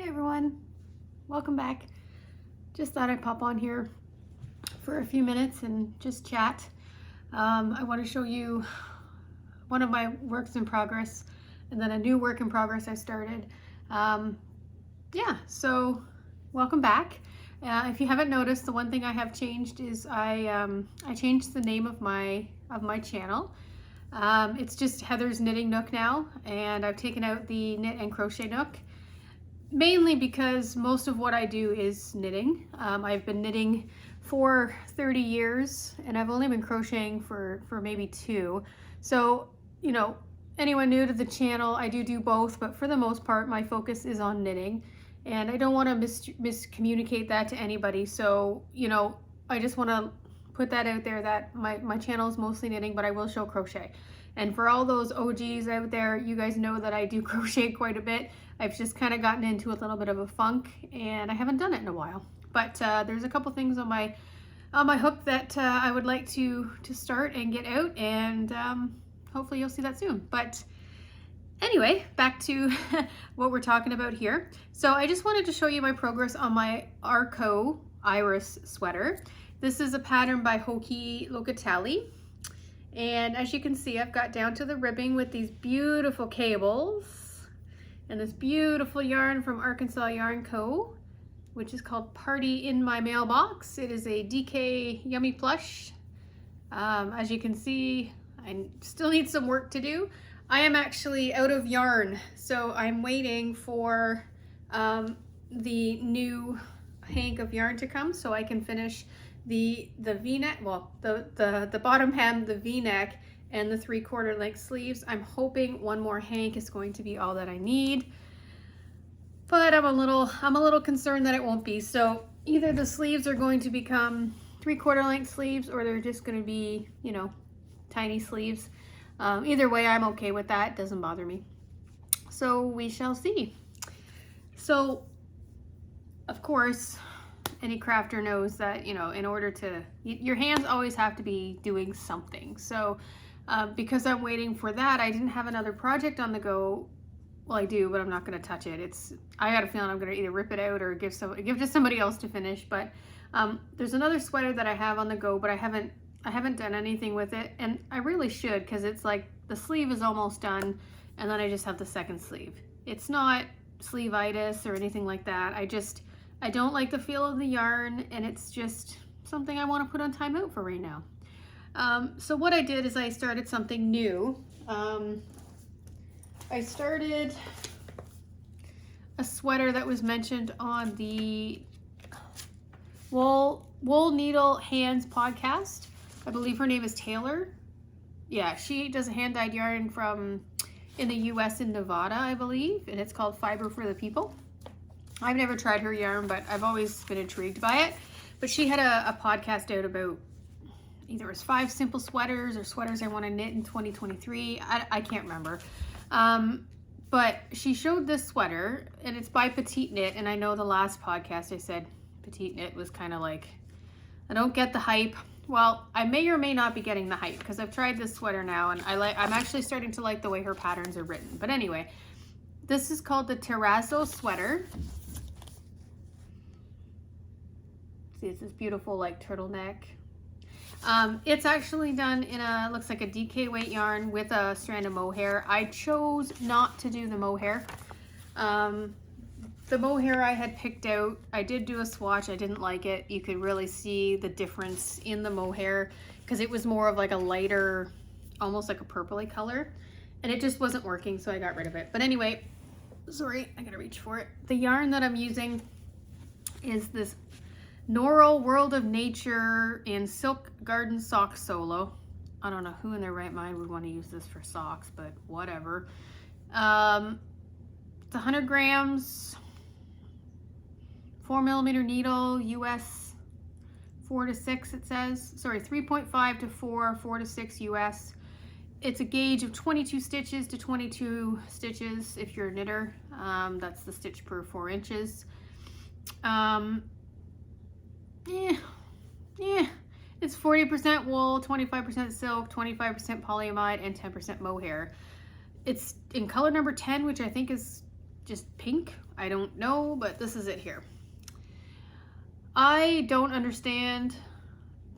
Hey everyone, welcome back. Just thought I'd pop on here for a few minutes and just chat. I want to show you one of my works in progress and then a new work in progress I started. So welcome back. If you haven't noticed, the one thing I have changed is I changed the name of my channel. It's just Heather's Knitting Nook now, and I've taken out the Knit and Crochet Nook. Mainly because most of what I do is knitting. I've been knitting for 30 years and I've only been crocheting for maybe 2. So, you know, anyone new to the channel, I do both, but for the most part, my focus is on knitting. And I don't want to miscommunicate that to anybody. So, you know, I just want to put that out there that my channel is mostly knitting, but I will show crochet. And for all those OGs out there, you guys know that I do crochet quite a bit. I've just kind of gotten into a little bit of a funk and I haven't done it in a while. But there's a couple things on my hook that I would like to start and get out, and hopefully you'll see that soon. But anyway, back to what we're talking about here. So I just wanted to show you my progress on my Arco Iris sweater. This is a pattern by Hoki Locatelli. And as you can see, I've got down to the ribbing with these beautiful cables and this beautiful yarn from Arkansas Yarn Co., which is called Party in My Mailbox. It is a DK Yummy Plush. As you can see, I still need some work to do. I am actually out of yarn, so I'm waiting for the new hank of yarn to come so I can finish the V-neck, well, the bottom hem, the V-neck, and the 3/4 length sleeves. I'm hoping one more hank is going to be all that I need, but I'm a little concerned that it won't be. So either the sleeves are going to become 3/4 length sleeves, or they're just going to be, you know, tiny sleeves. Either way, I'm okay with that. It doesn't bother me. So we shall see. So of course, any crafter knows that, you know, in order to, your hands always have to be doing something. So because I'm waiting for that, I didn't have another project on the go. Well, I do, but I'm not going to touch it. I got a feeling I'm going to either rip it out or give to somebody else to finish. But there's another sweater that I have on the go, but I haven't done anything with it, and I really should, because it's like the sleeve is almost done, and then I just have the second sleeve. It's not sleeve-itis or anything like that. I don't like the feel of the yarn, and it's just something I want to put on timeout for right now. So what I did is I started something new. I started a sweater that was mentioned on the Wool Needle Hands podcast. I believe her name is Taylor. Yeah, she does a hand-dyed yarn in the US in Nevada, I believe, and it's called Fiber for the People. I've never tried her yarn, but I've always been intrigued by it. But she had a podcast out about either it was 5 simple sweaters or sweaters I want to knit in 2023. I can't remember. But she showed this sweater, and it's by Petite Knit. And I know the last podcast I said Petite Knit was kind of like, I don't get the hype. Well, I may or may not be getting the hype, because I've tried this sweater now, and I'm actually starting to like the way her patterns are written. But anyway, this is called the Terrazzo sweater. See, it's this beautiful like turtleneck. It's actually done in looks like a DK weight yarn with a strand of mohair. I chose not to do the mohair. The mohair I had picked out, I did do a swatch. I didn't like it. You could really see the difference in the mohair, because it was more of like a lighter, almost like a purpley color, and it just wasn't working, so I got rid of it. But anyway, sorry, I gotta reach for it. The yarn that I'm using is this Noro World of Nature in Silk Garden Sock Solo. I don't know who in their right mind would want to use this for socks, but whatever. It's 100 grams, 4mm needle, US 4 to 6 it says. Sorry, 3.5 to 4, 4 to 6 US. It's a gauge of 22 stitches to 22 stitches if you're a knitter. That's the stitch per 4 inches. It's 40% wool, 25% silk, 25% polyamide, and 10% mohair. It's in color number 10, which I think is just pink. I don't know, but this is it here. I don't understand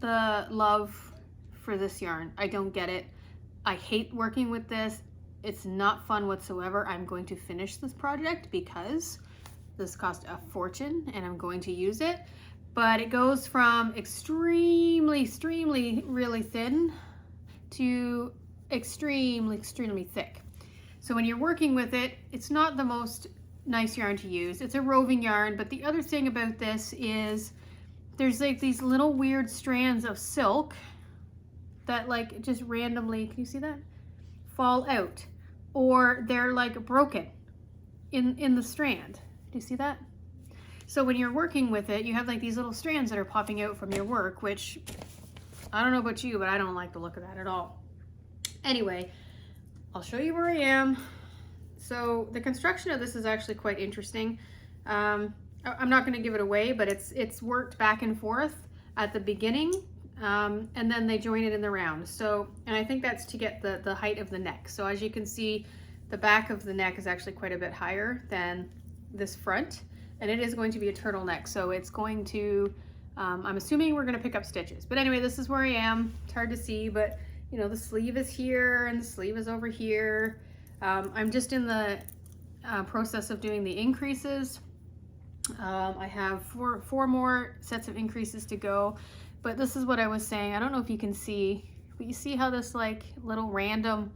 the love for this yarn. I don't get it. I hate working with this. It's not fun whatsoever. I'm going to finish this project because this cost a fortune and I'm going to use it. But it goes from extremely really thin to extremely thick. So when you're working with it, it's not the most nice yarn to use. It's a roving yarn, but the other thing about this is there's like these little weird strands of silk that like just randomly, can you see that? Fall out, or they're like broken in the strand. Do you see that? So when you're working with it, you have like these little strands that are popping out from your work, which I don't know about you, but I don't like the look of that at all. Anyway, I'll show you where I am. So the construction of this is actually quite interesting. I'm not going to give it away, but it's worked back and forth at the beginning, and then they join it in the round. So, and I think that's to get the height of the neck. So as you can see, the back of the neck is actually quite a bit higher than this front, and it is going to be a turtleneck. So it's going to, I'm assuming we're going to pick up stitches. But anyway, this is where I am. It's hard to see, but you know, the sleeve is here and the sleeve is over here. I'm just in the process of doing the increases. I have four more sets of increases to go, but this is what I was saying. I don't know if you can see, but you see how this like little random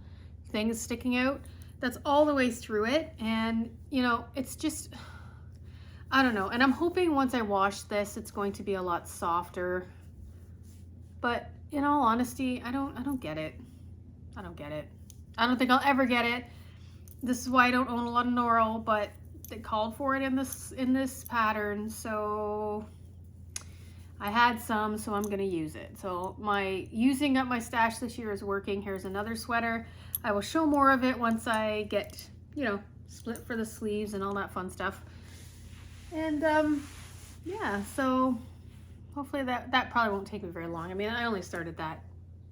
thing is sticking out? That's all the way through it. And you know, it's just, I don't know. And I'm hoping once I wash this, it's going to be a lot softer, but in all honesty, I don't get it. I don't get it. I don't think I'll ever get it. This is why I don't own a lot of Norl, but they called for it in this pattern, so I had some, so I'm gonna use it. So my using up my stash this year is working. Here's another sweater. I will show more of it once I get, you know, split for the sleeves and all that fun stuff. And yeah, so hopefully that probably won't take me very long. I mean, I only started that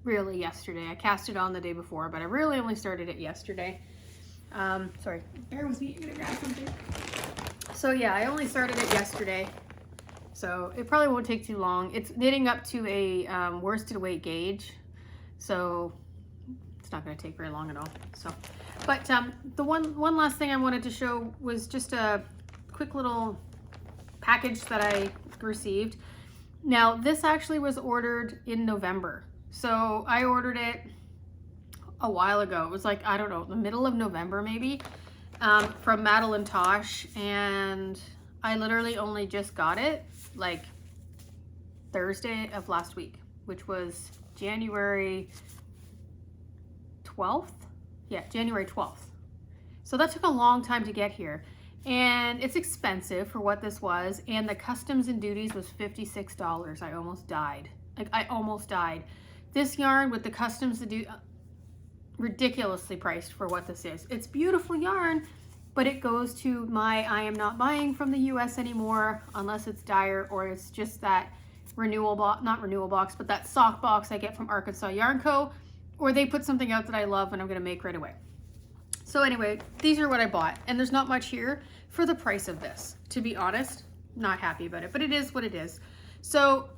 really yesterday. I cast it on the day before, but I really only started it yesterday. Sorry, bear with me, I'm gonna grab something. So yeah, I only started it yesterday, so it probably won't take too long. It's knitting up to a worsted weight gauge, so it's not gonna take very long at all. So, but the one last thing I wanted to show was just a quick little package that I received. Now, this actually was ordered in November. So I ordered it a while ago. It was like, I don't know, the middle of November maybe, from Madelinetosh, and I literally only just got it like Thursday of last week, which was January 12th. Yeah, January 12th. So that took a long time to get here. And it's expensive for what this was, and the customs and duties was $56. I almost died. Like, I almost died. This yarn with the customs and duties, ridiculously priced for what this is. It's beautiful yarn, but it goes to my I am not buying from the US anymore unless it's Dyer, or it's just that renewal box, not renewal box, but that sock box I get from Arkansas Yarn Co., or they put something out that I love and I'm gonna make right away. So anyway, these are what I bought, and there's not much here for the price of this. To be honest, not happy about it, but it is what it is. So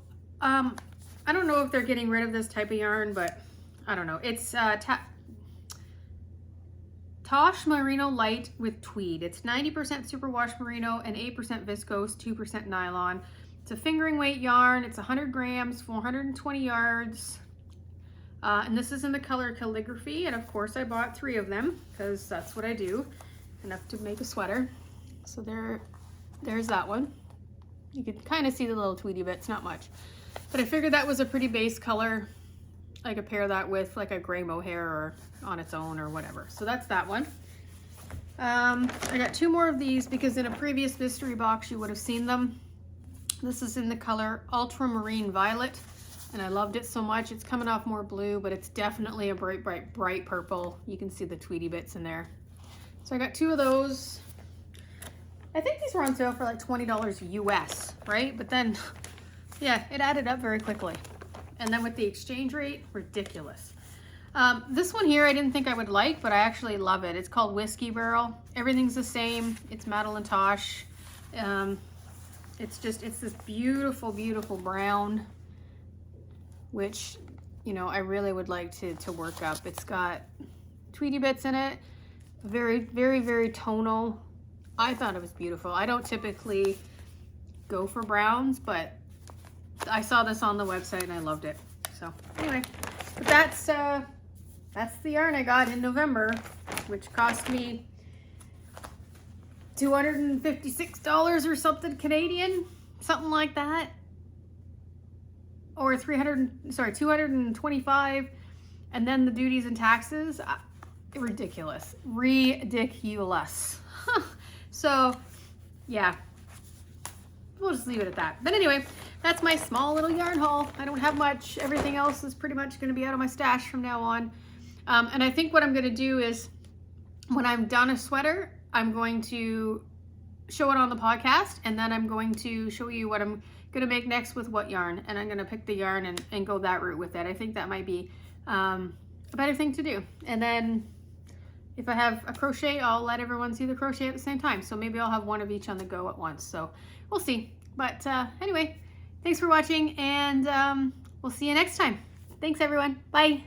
I don't know if they're getting rid of this type of yarn, but I don't know. It's Tosh Merino Light with Tweed. It's 90% superwash merino and 8% viscose, 2% nylon. It's a fingering weight yarn. It's 100 grams, 420 yards. And this is in the color Calligraphy, and of course I bought 3 of them because that's what I do, enough to make a sweater. So there's that one. You can kind of see the little tweedy bits, not much, but I figured that was a pretty base color. I could pair that with like a gray mohair or on its own or whatever. So that's that one. I got 2 more of these because in a previous mystery box you would have seen them. This is in the color Ultramarine Violet, and I loved it so much. It's coming off more blue, but it's definitely a bright purple. You can see the tweedy bits in there. So I got 2 of those. I think these were on sale for like $20 US, right? But then, yeah, it added up very quickly. And then with the exchange rate, ridiculous. This one here I didn't think I would like, but I actually love it. It's called Whiskey Barrel. Everything's the same. It's Madelinetosh. It's this beautiful, beautiful brown, which, you know, I really would like to work up. It's got Tweety bits in it. Very, very, very tonal. I thought it was beautiful. I don't typically go for browns, but I saw this on the website and I loved it. So anyway, but that's the yarn I got in November, which cost me $256 or something Canadian, something like that, or 225, and then the duties and taxes. Ridiculous. So yeah, we'll just leave it at that. But anyway, that's my small little yarn haul. I don't have much. Everything else is pretty much going to be out of my stash from now on. And I think what I'm going to do is, when I'm done a sweater, I'm going to show it on the podcast, and then I'm going to show you what I'm going to make next with what yarn, and I'm going to pick the yarn and go that route with it. I think that might be a better thing to do. And then if I have a crochet, I'll let everyone see the crochet at the same time. So maybe I'll have one of each on the go at once. So we'll see. But anyway, thanks for watching, and we'll see you next time. Thanks, everyone. Bye.